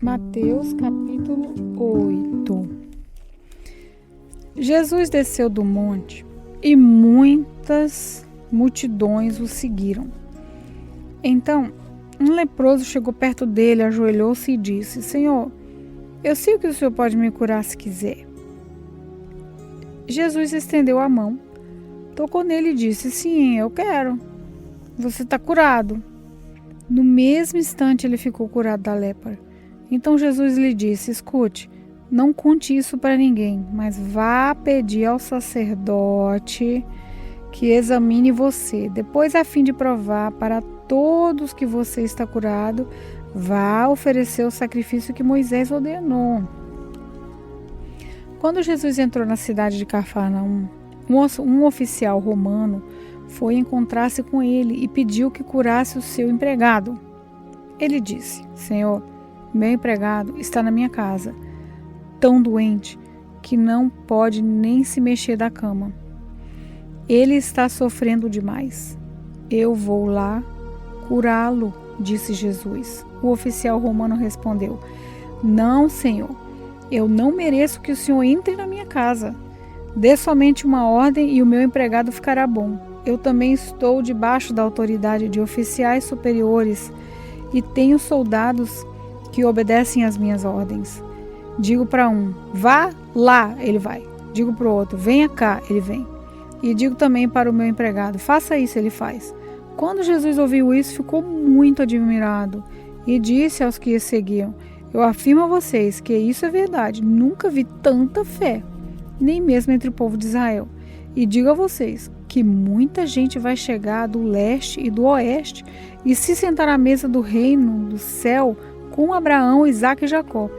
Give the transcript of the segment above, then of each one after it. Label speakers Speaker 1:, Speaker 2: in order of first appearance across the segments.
Speaker 1: Mateus capítulo 8. Jesus desceu do monte e muitas multidões o seguiram. Então, um leproso chegou perto dele, ajoelhou-se e disse: Senhor, eu sei que o Senhor pode me curar se quiser. Jesus estendeu a mão, tocou nele e disse: Sim, eu quero. Você está curado. No mesmo instante ele ficou curado da lepra. Então Jesus lhe disse: Escute, não conte isso para ninguém, mas vá pedir ao sacerdote que examine você. Depois, a fim de provar para todos que você está curado, vá oferecer o sacrifício que Moisés ordenou. Quando Jesus entrou na cidade de Cafarnaum, um oficial romano foi encontrar-se com ele e pediu que curasse o seu empregado. Ele disse: Senhor, meu empregado está na minha casa, tão doente que não pode nem se mexer da cama. Ele está sofrendo demais. Eu vou lá curá-lo, disse Jesus. O oficial romano respondeu: Não, Senhor, eu não mereço que o Senhor entre na minha casa. Dê somente uma ordem e o meu empregado ficará bom. Eu também estou debaixo da autoridade de oficiais superiores e tenho soldados que obedecem às minhas ordens. Digo para um: vá lá, ele vai. Digo para o outro: venha cá, ele vem. E digo também para o meu empregado: faça isso, ele faz. Quando Jesus ouviu isso, ficou muito admirado e disse aos que o seguiam: eu afirmo a vocês que isso é verdade. Nunca vi tanta fé, nem mesmo entre o povo de Israel. E digo a vocês que muita gente vai chegar do leste e do oeste e se sentar à mesa do reino do céu com Abraão, Isaque e Jacó.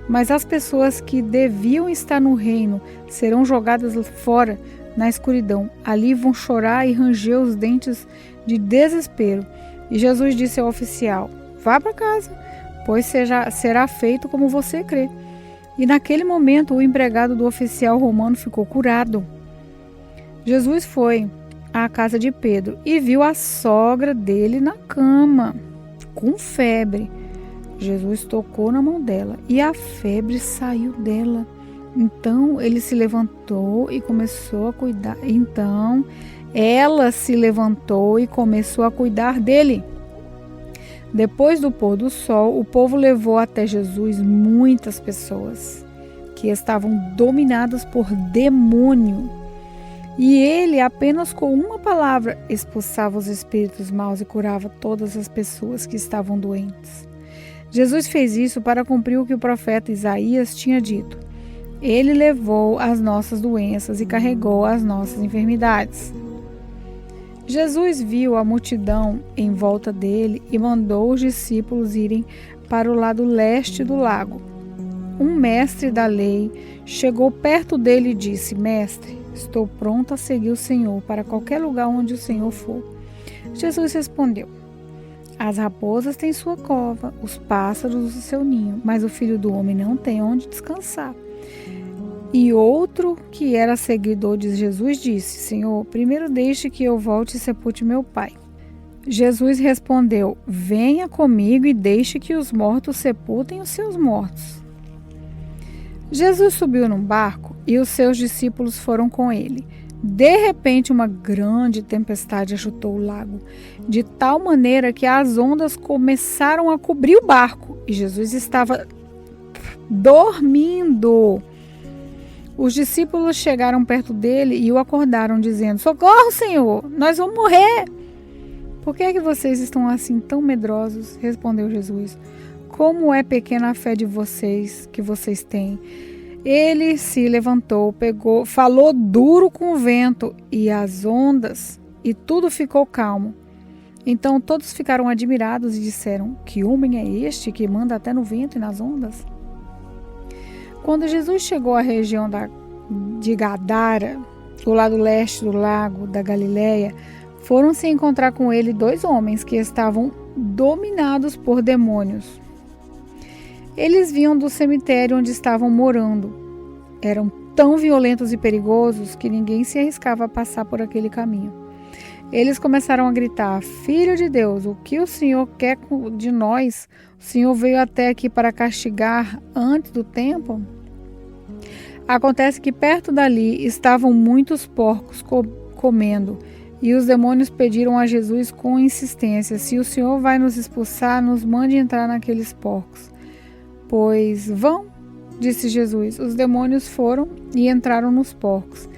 Speaker 1: Mas as pessoas que deviam estar no reino serão jogadas fora na escuridão. Ali vão chorar e ranger os dentes de desespero. E Jesus disse ao oficial: vá para casa, pois será feito como você crê. E naquele momento o empregado do oficial romano ficou curado. Jesus foi à casa de Pedro e viu a sogra dele na cama, com febre. Jesus tocou na mão dela e a febre saiu dela. Então ele se levantou e começou a cuidar. Então ela se levantou e começou a cuidar dele. Depois do pôr do sol, o povo levou até Jesus muitas pessoas que estavam dominadas por demônio. E ele, apenas com uma palavra, expulsava os espíritos maus e curava todas as pessoas que estavam doentes. Jesus fez isso para cumprir o que o profeta Isaías tinha dito. Ele levou as nossas doenças e carregou as nossas enfermidades. Jesus viu a multidão em volta dele e mandou os discípulos irem para o lado leste do lago. Um mestre da lei chegou perto dele e disse: Mestre, estou pronto a seguir o Senhor para qualquer lugar onde o Senhor for. Jesus respondeu: As raposas têm sua cova, os pássaros o seu ninho, mas o Filho do Homem não tem onde descansar. E outro, que era seguidor de Jesus, disse: Senhor, primeiro deixe que eu volte e sepulte meu pai. Jesus respondeu: Venha comigo e deixe que os mortos sepultem os seus mortos. Jesus subiu num barco e os seus discípulos foram com ele. De repente, uma grande tempestade agitou o lago, de tal maneira que as ondas começaram a cobrir o barco e Jesus estava dormindo. Os discípulos chegaram perto dele e o acordaram, dizendo: Socorro, Senhor, nós vamos morrer. Por que é que vocês estão assim tão medrosos? Respondeu Jesus. Como é pequena a fé de vocês que vocês têm. Ele se levantou, falou duro com o vento e as ondas, e tudo ficou calmo. Então todos ficaram admirados e disseram: Que homem é este que manda até no vento e nas ondas? Quando Jesus chegou à região de Gadara, do lado leste do lago da Galileia, foram se encontrar com ele 2 homens que estavam dominados por demônios. Eles vinham do cemitério onde estavam morando. Eram tão violentos e perigosos que ninguém se arriscava a passar por aquele caminho. Eles começaram a gritar: Filho de Deus, o que o Senhor quer de nós? O Senhor veio até aqui para castigar antes do tempo? Acontece que perto dali estavam muitos porcos comendo, e os demônios pediram a Jesus com insistência: se o Senhor vai nos expulsar, nos mande entrar naqueles porcos. Pois vão, disse Jesus. Os demônios foram e entraram nos porcos,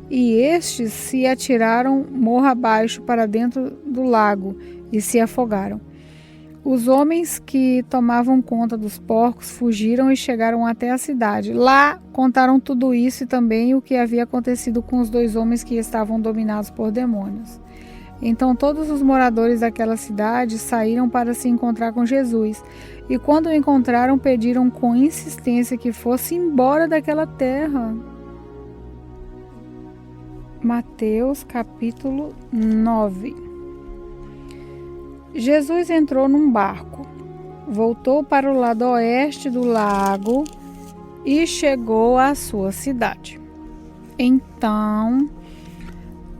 Speaker 1: e estes se atiraram morro abaixo para dentro do lago e se afogaram. Os homens que tomavam conta dos porcos fugiram e chegaram até a cidade. Lá contaram tudo isso e também o que havia acontecido com os 2 homens que estavam dominados por demônios. Então todos os moradores daquela cidade saíram para se encontrar com Jesus, e quando o encontraram, pediram com insistência que fosse embora daquela terra. Mateus capítulo 9. Jesus entrou num barco, voltou para o lado oeste do lago e chegou à sua cidade. Então,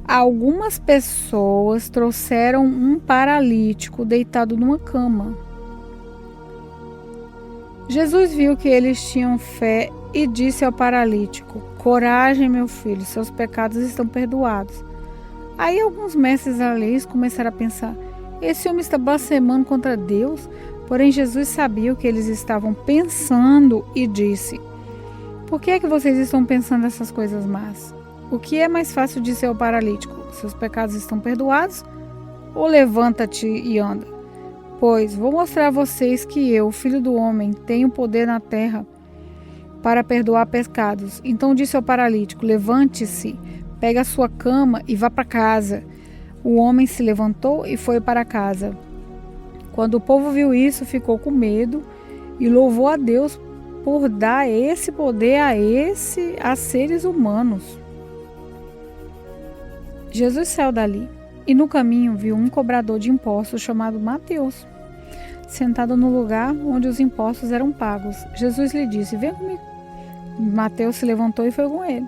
Speaker 1: algumas pessoas trouxeram um paralítico deitado numa cama. Jesus viu que eles tinham fé e disse ao paralítico: Coragem, meu filho, seus pecados estão perdoados. Aí alguns mestres da lei começaram a pensar: esse homem está blasfemando contra Deus. Porém, Jesus sabia o que eles estavam pensando e disse: Por que é que vocês estão pensando essas coisas más? O que é mais fácil dizer ao paralítico: seus pecados estão perdoados? Ou levanta-te e anda? Pois vou mostrar a vocês que eu, Filho do Homem, tenho poder na terra para perdoar pecados. Então disse ao paralítico: Levante-se, pegue a sua cama e vá para casa. O homem se levantou e foi para casa. Quando o povo viu isso, ficou com medo e louvou a Deus por dar esse poder a seres humanos. Jesus saiu dali e no caminho viu um cobrador de impostos chamado Mateus, sentado no lugar onde os impostos eram pagos. Jesus lhe disse: Vem comigo. Mateus se levantou e foi com ele.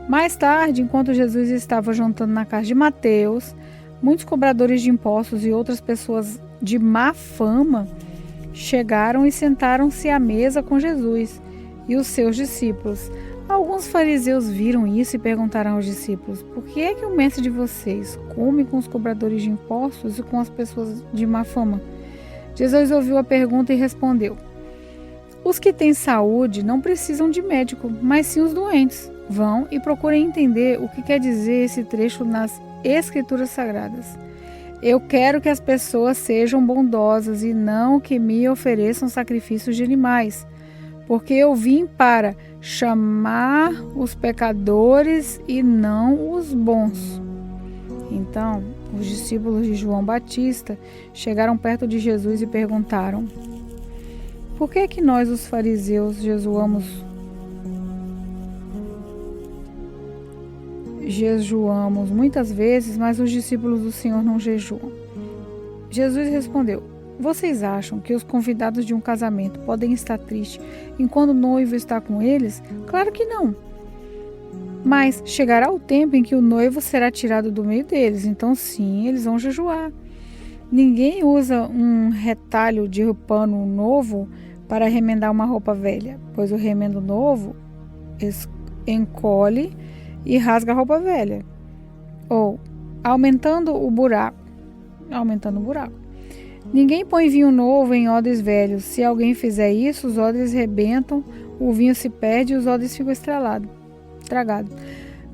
Speaker 1: Mais tarde, enquanto Jesus estava jantando na casa de Mateus, muitos cobradores de impostos e outras pessoas de má fama chegaram e sentaram-se à mesa com Jesus e os seus discípulos. Alguns fariseus viram isso e perguntaram aos discípulos: Por que é que o mestre de vocês come com os cobradores de impostos e com as pessoas de má fama? Jesus ouviu a pergunta e respondeu: Os que têm saúde não precisam de médico, mas sim os doentes. Vão e procurem entender o que quer dizer esse trecho nas Escrituras Sagradas. Eu quero que as pessoas sejam bondosas e não que me ofereçam sacrifícios de animais, porque eu vim para chamar os pecadores e não os bons. Então, os discípulos de João Batista chegaram perto de Jesus e perguntaram: Por que é que nós, os fariseus, jejuamos muitas vezes, mas os discípulos do Senhor não jejuam? Jesus respondeu: Vocês acham que os convidados de um casamento podem estar tristes enquanto o noivo está com eles? Claro que não. Mas chegará o tempo em que o noivo será tirado do meio deles, então sim, eles vão jejuar. Ninguém usa um retalho de pano novo para remendar uma roupa velha, pois o remendo novo encolhe e rasga a roupa velha, ou aumentando o buraco. Ninguém põe vinho novo em odres velhos. Se alguém fizer isso, os odres rebentam, o vinho se perde e os odres ficam estragados.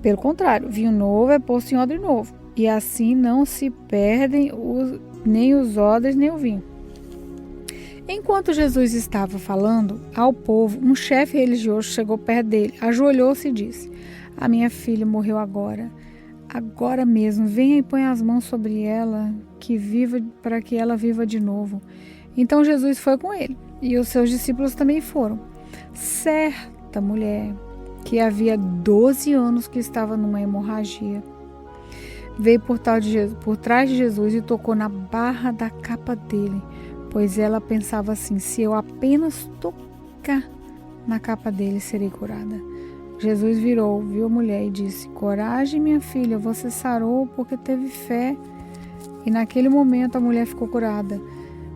Speaker 1: Pelo contrário, vinho novo é posto em odre novo, e assim não se perdem nem os odres nem o vinho. Enquanto Jesus estava falando ao povo, um chefe religioso chegou perto dele, ajoelhou-se e disse: A minha filha morreu agora mesmo. Venha e ponha as mãos sobre ela, para que ela viva de novo. Então Jesus foi com ele, e os seus discípulos também foram. Certa mulher, que havia 12 anos que estava numa hemorragia, veio por trás de Jesus e tocou na barra da capa dele, pois ela pensava assim: se eu apenas tocar na capa dele, serei curada. Jesus virou, viu a mulher e disse: coragem, minha filha, você sarou porque teve fé. E naquele momento a mulher ficou curada.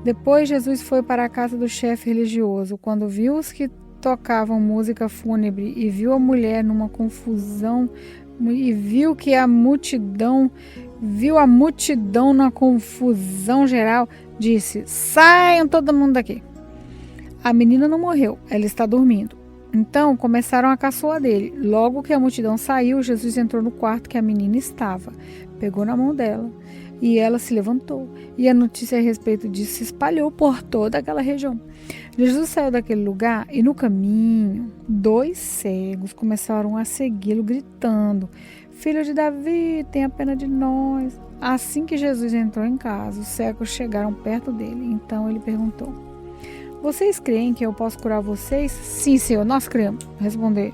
Speaker 1: Depois Jesus foi para a casa do chefe religioso. Quando viu os que tocavam música fúnebre e viu a mulher numa confusão e viu a multidão na confusão geral, disse: saiam todo mundo daqui. A menina não morreu, ela está dormindo. Então começaram a caçoar dele. Logo que a multidão saiu, Jesus entrou no quarto que a menina estava, pegou na mão dela e ela se levantou. E a notícia a respeito disso se espalhou por toda aquela região. Jesus saiu daquele lugar e no caminho, 2 cegos começaram a segui-lo gritando: Filho de Davi, tenha pena de nós. Assim que Jesus entrou em casa, os cegos chegaram perto dele. Então ele perguntou: vocês creem que eu posso curar vocês? Sim, Senhor, nós cremos, respondeu.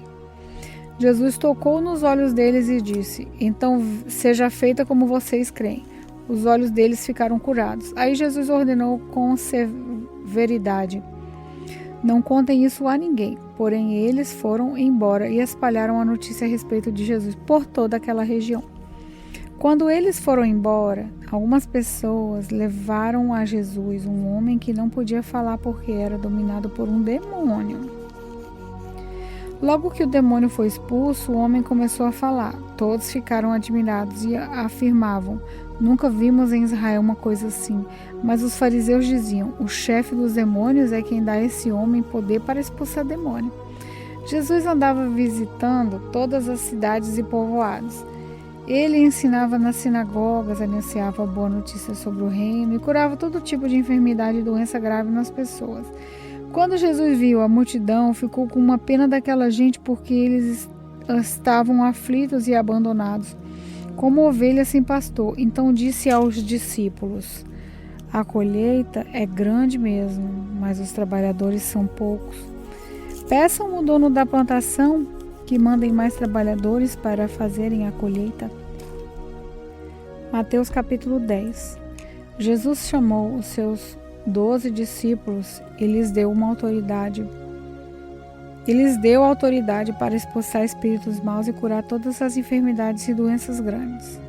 Speaker 1: Jesus tocou nos olhos deles e disse: então seja feita como vocês creem. Os olhos deles ficaram curados. Aí Jesus ordenou com severidade: não contem isso a ninguém. Porém, eles foram embora e espalharam a notícia a respeito de Jesus por toda aquela região. Quando eles foram embora, algumas pessoas levaram a Jesus um homem que não podia falar porque era dominado por um demônio. Logo que o demônio foi expulso, o homem começou a falar. Todos ficaram admirados e afirmavam: nunca vimos em Israel uma coisa assim. Mas os fariseus diziam: o chefe dos demônios é quem dá a esse homem poder para expulsar demônio. Jesus andava visitando todas as cidades e povoados. Ele ensinava nas sinagogas, anunciava a boa notícia sobre o reino e curava todo tipo de enfermidade e doença grave nas pessoas. Quando Jesus viu a multidão, ficou com uma pena daquela gente porque eles estavam aflitos e abandonados, como ovelhas sem pastor. Então disse aos discípulos: a colheita é grande mesmo, mas os trabalhadores são poucos. Peçam ao dono da plantação que mandem mais trabalhadores para fazerem a colheita. Mateus capítulo 10. Jesus chamou os seus 12 discípulos e lhes deu autoridade para expulsar espíritos maus e curar todas as enfermidades e doenças grandes.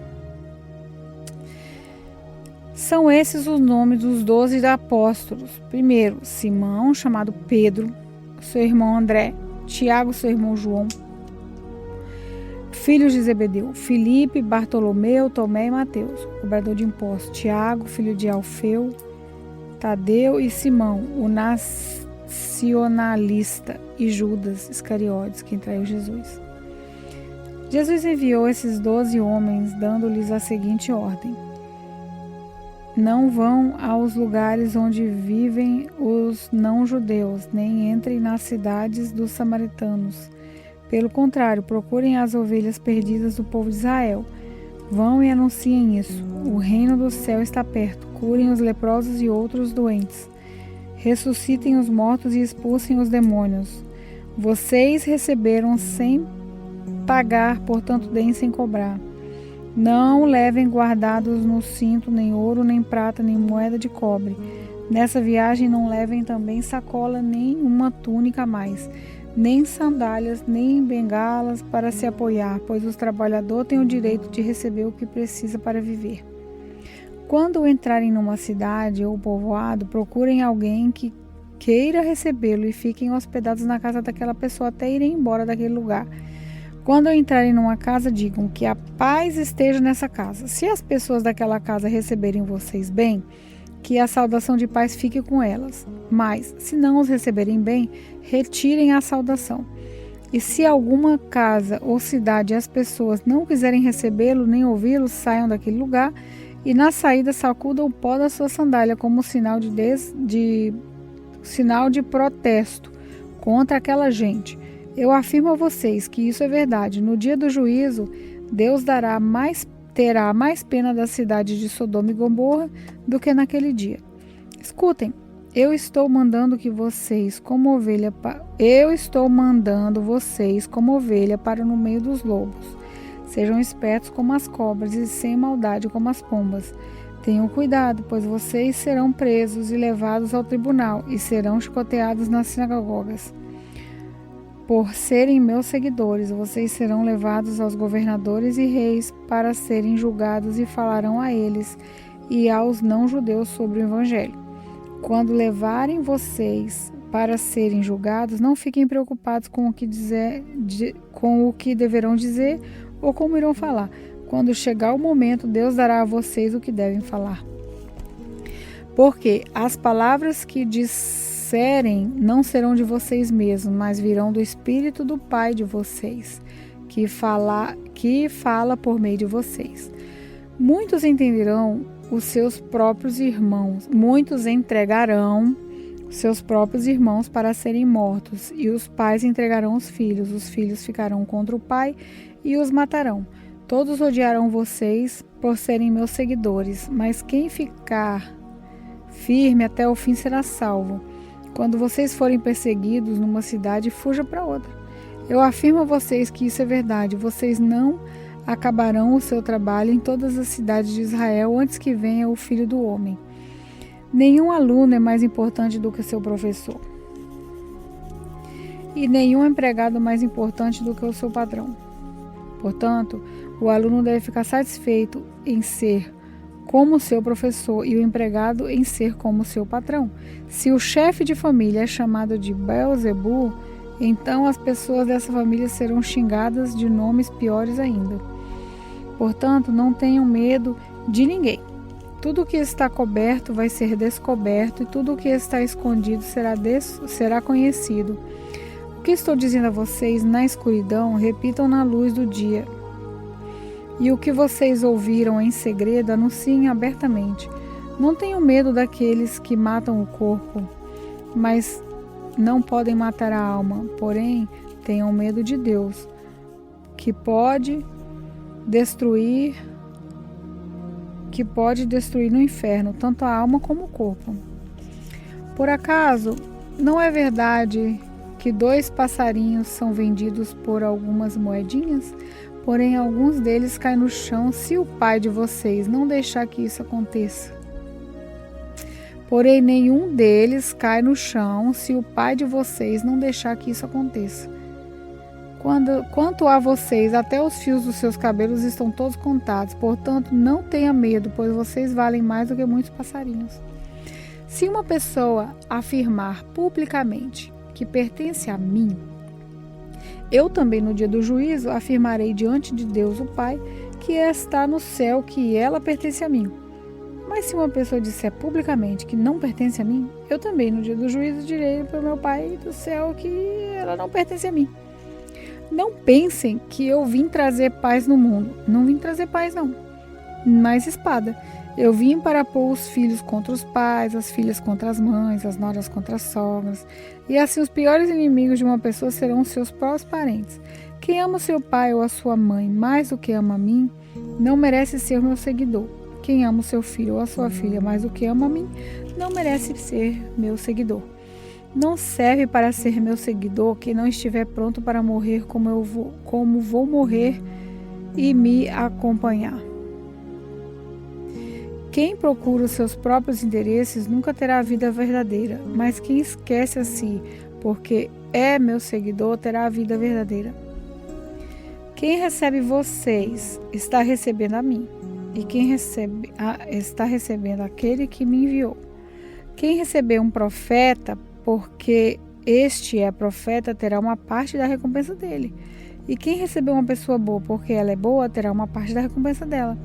Speaker 1: São esses os nomes dos 12 apóstolos. Primeiro, Simão, chamado Pedro, seu irmão André, Tiago, seu irmão João, filhos de Zebedeu, Filipe, Bartolomeu, Tomé e Mateus, cobrador de impostos, Tiago, filho de Alfeu, Tadeu e Simão, o nacionalista, e Judas Iscariotes, quem traiu Jesus. Jesus enviou esses 12 homens, dando-lhes a seguinte ordem: não vão aos lugares onde vivem os não-judeus, nem entrem nas cidades dos samaritanos. Pelo contrário, procurem as ovelhas perdidas do povo de Israel. Vão e anunciem isso: o reino do céu está perto. Curem os leprosos e outros doentes. Ressuscitem os mortos e expulsem os demônios. Vocês receberam sem pagar, portanto deem sem cobrar. Não levem guardados no cinto nem ouro, nem prata, nem moeda de cobre. Nessa viagem não levem também sacola, nem uma túnica a mais, nem sandálias, nem bengalas para se apoiar, pois o trabalhador tem o direito de receber o que precisa para viver. Quando entrarem numa cidade ou povoado, procurem alguém que queira recebê-lo e fiquem hospedados na casa daquela pessoa até irem embora daquele lugar. Quando entrarem numa casa, digam que a paz esteja nessa casa. Se as pessoas daquela casa receberem vocês bem, que a saudação de paz fique com elas. Mas, se não os receberem bem, retirem a saudação. E se alguma casa ou cidade as pessoas não quiserem recebê-lo nem ouvi-lo, saiam daquele lugar e na saída sacudam o pó da sua sandália como sinal de protesto contra aquela gente. Eu afirmo a vocês que isso é verdade. No dia do juízo, Deus terá mais pena da cidade de Sodoma e Gomorra do que naquele dia. Escutem, eu estou mandando vocês como ovelha para no meio dos lobos. Sejam espertos como as cobras e sem maldade como as pombas. Tenham cuidado, pois vocês serão presos e levados ao tribunal e serão chicoteados nas sinagogas. por serem meus seguidores, vocês serão levados aos governadores e reis para serem julgados e falarão a eles e aos não-judeus sobre o Evangelho. Quando levarem vocês para serem julgados, não fiquem preocupados com o que deverão dizer ou como irão falar. Quando chegar o momento, Deus dará a vocês o que devem falar. Porque as palavras que disserem não serão de vocês mesmos, mas virão do Espírito do Pai de vocês, que fala por meio de vocês. Muitos entenderão os seus próprios irmãos, muitos entregarão seus próprios irmãos para serem mortos, e os pais entregarão os filhos ficarão contra o pai e os matarão. Todos odiarão vocês por serem meus seguidores, mas quem ficar firme até o fim será salvo. Quando vocês forem perseguidos numa cidade, fuja para outra. Eu afirmo a vocês que isso é verdade. Vocês não acabarão o seu trabalho em todas as cidades de Israel antes que venha o Filho do Homem. Nenhum aluno é mais importante do que seu professor. E nenhum empregado mais importante do que o seu patrão. Portanto, o aluno deve ficar satisfeito em ser como seu professor e o empregado em ser como seu patrão. Se o chefe de família é chamado de Beelzebu, então as pessoas dessa família serão xingadas de nomes piores ainda. Portanto, não tenham medo de ninguém. Tudo o que está coberto vai ser descoberto e tudo o que está escondido será conhecido. O que estou dizendo a vocês na escuridão, repitam na luz do dia. E o que vocês ouviram em segredo, anunciem abertamente. Não tenham medo daqueles que matam o corpo, mas não podem matar a alma. Porém, tenham medo de Deus, que pode destruir no inferno tanto a alma como o corpo. Por acaso, não é verdade que 2 passarinhos são vendidos por algumas moedinhas? Porém, alguns deles caem no chão se o Pai de vocês não deixar que isso aconteça. Porém, nenhum deles cai no chão se o Pai de vocês não deixar que isso aconteça. Quanto a vocês, até os fios dos seus cabelos estão todos contados. Portanto, não tenha medo, pois vocês valem mais do que muitos passarinhos. Se uma pessoa afirmar publicamente que pertence a mim, eu também no dia do juízo afirmarei diante de Deus o Pai que está no céu que ela pertence a mim. Mas se uma pessoa disser publicamente que não pertence a mim, eu também no dia do juízo direi para o meu Pai do céu que ela não pertence a mim. Não pensem que eu vim trazer paz no mundo. Não vim trazer paz, não. Mas espada. Eu vim para pôr os filhos contra os pais, as filhas contra as mães, as noras contra as sogras. E assim os piores inimigos de uma pessoa serão os seus próprios parentes. Quem ama o seu pai ou a sua mãe mais do que ama a mim, não merece ser meu seguidor. Quem ama o seu filho ou a sua filha mais do que ama a mim, não merece ser meu seguidor. Não serve para ser meu seguidor quem não estiver pronto para morrer como vou morrer e me acompanhar. Quem procura os seus próprios interesses nunca terá a vida verdadeira, mas quem esquece a si, porque é meu seguidor, terá a vida verdadeira. Quem recebe vocês está recebendo a mim, e quem está recebendo aquele que me enviou. Quem receber um profeta, porque este é profeta, terá uma parte da recompensa dele. E quem receber uma pessoa boa, porque ela é boa, terá uma parte da recompensa dela.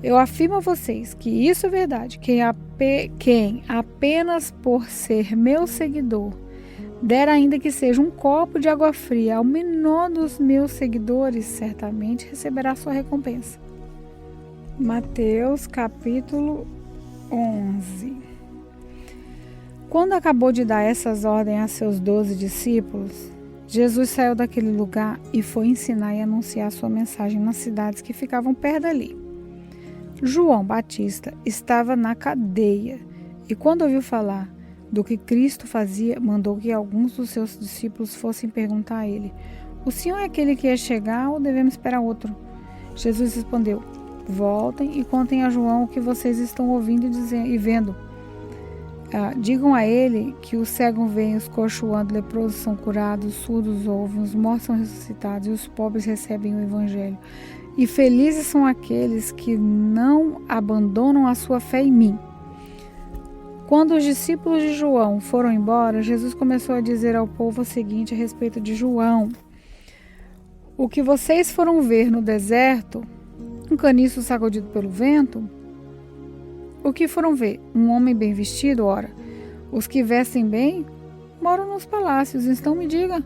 Speaker 1: Eu afirmo a vocês que isso é verdade. Quem apenas por ser meu seguidor der ainda que seja um copo de água fria ao menor dos meus seguidores, certamente receberá sua recompensa. Mateus capítulo 11. Quando acabou de dar essas ordens a seus 12 discípulos, Jesus saiu daquele lugar e foi ensinar e anunciar sua mensagem nas cidades que ficavam perto dali. João Batista estava na cadeia e, quando ouviu falar do que Cristo fazia, mandou que alguns dos seus discípulos fossem perguntar a ele: o Senhor é aquele que ia chegar ou devemos esperar outro? Jesus respondeu: voltem e contem a João o que vocês estão ouvindo e vendo. Digam a ele que os cegos veem, os coxos andam, leprosos são curados, os surdos ouvem, os mortos são ressuscitados e os pobres recebem o evangelho. E felizes são aqueles que não abandonam a sua fé em mim. Quando os discípulos de João foram embora, Jesus começou a dizer ao povo o seguinte a respeito de João: o que vocês foram ver no deserto, um caniço sacudido pelo vento? O que foram ver? Um homem bem vestido? Ora, os que vestem bem moram nos palácios. Então me diga,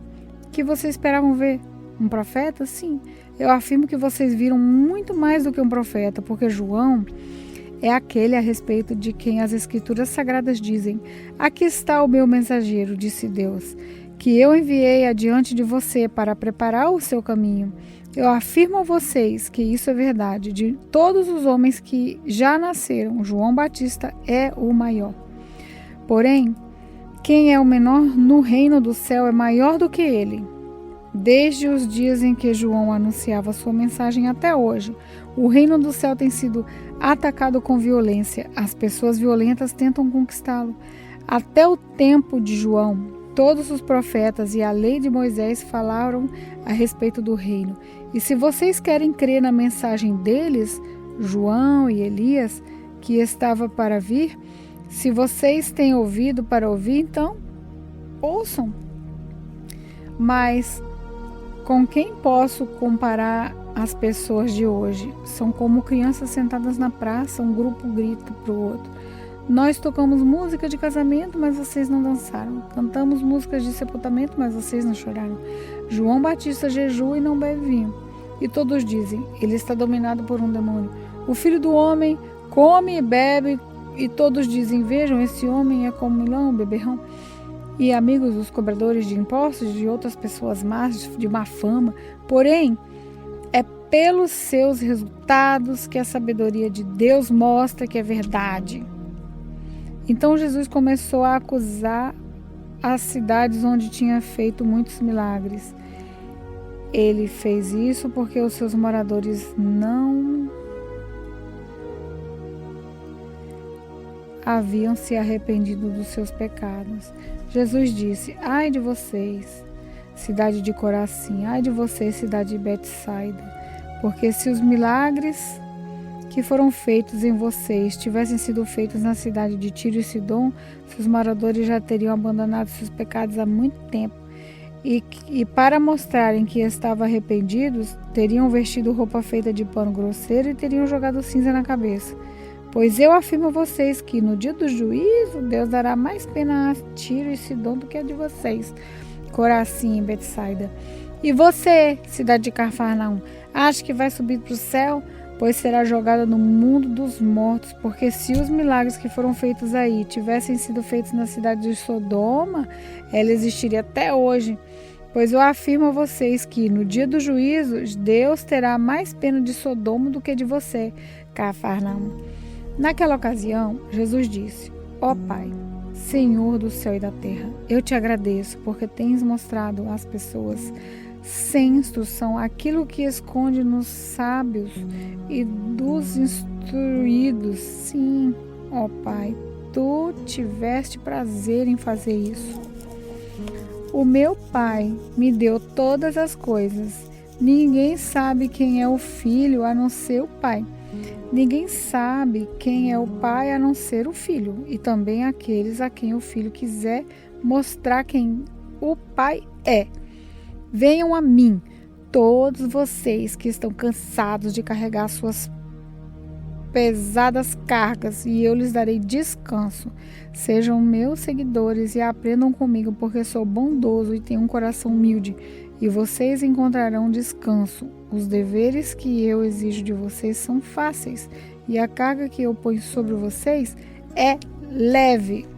Speaker 1: que vocês esperavam ver? Um profeta? Sim. Eu afirmo que vocês viram muito mais do que um profeta, porque João é aquele a respeito de quem as Escrituras Sagradas dizem: aqui está o meu mensageiro, disse Deus, que eu enviei adiante de você para preparar o seu caminho. Eu afirmo a vocês que isso é verdade. De todos os homens que já nasceram, João Batista é o maior. Porém, quem é o menor no reino do céu é maior do que ele. Desde os dias em que João anunciava sua mensagem até hoje, o reino do céu tem sido atacado com violência. As pessoas violentas tentam conquistá-lo. Até o tempo de João, todos os profetas e a lei de Moisés falaram a respeito do reino. E se vocês querem crer na mensagem deles, João e Elias, que estava para vir, se vocês têm ouvido para ouvir, então ouçam. Mas com quem posso comparar as pessoas de hoje? São como crianças sentadas na praça, um grupo grita para o outro: nós tocamos música de casamento, mas vocês não dançaram. Cantamos músicas de sepultamento, mas vocês não choraram. João Batista jejua e não bebe vinho. E todos dizem: ele está dominado por um demônio. O filho do homem come e bebe, e todos dizem: vejam, esse homem é como milão, beberrão. E amigos dos cobradores de impostos, de outras pessoas más, de má fama. Porém, é pelos seus resultados que a sabedoria de Deus mostra que é verdade. Então Jesus começou a acusar as cidades onde tinha feito muitos milagres. Ele fez isso porque os seus moradores não haviam se arrependido dos seus pecados. Jesus disse: ai de vocês, cidade de Corazim, ai de vocês, cidade de Betsaida, porque se os milagres que foram feitos em vocês tivessem sido feitos na cidade de Tiro e Sidom, seus moradores já teriam abandonado seus pecados há muito tempo. E para mostrarem que estavam arrependidos, teriam vestido roupa feita de pano grosseiro e teriam jogado cinza na cabeça. Pois eu afirmo a vocês que no dia do juízo, Deus dará mais pena a Tiro e Sidom do que a de vocês, Corazim e Betsaida. E você, cidade de Cafarnaum, acha que vai subir para o céu? Pois será jogada no mundo dos mortos, porque se os milagres que foram feitos aí tivessem sido feitos na cidade de Sodoma, ela existiria até hoje. Pois eu afirmo a vocês que no dia do juízo, Deus terá mais pena de Sodoma do que de você, Cafarnaum. Naquela ocasião, Jesus disse: ó Pai, Senhor do céu e da terra, eu te agradeço porque tens mostrado às pessoas sem instrução aquilo que esconde nos sábios e dos instruídos. Sim, ó Pai, tu tiveste prazer em fazer isso. O meu Pai me deu todas as coisas. Ninguém sabe quem é o Filho a não ser o Pai. Ninguém sabe quem é o Pai a não ser o Filho, e também aqueles a quem o Filho quiser mostrar quem o Pai é. Venham a mim, todos vocês que estão cansados de carregar suas pesadas cargas, e eu lhes darei descanso. Sejam meus seguidores e aprendam comigo, porque sou bondoso e tenho um coração humilde, e vocês encontrarão descanso. Os deveres que eu exijo de vocês são fáceis, e a carga que eu ponho sobre vocês é leve.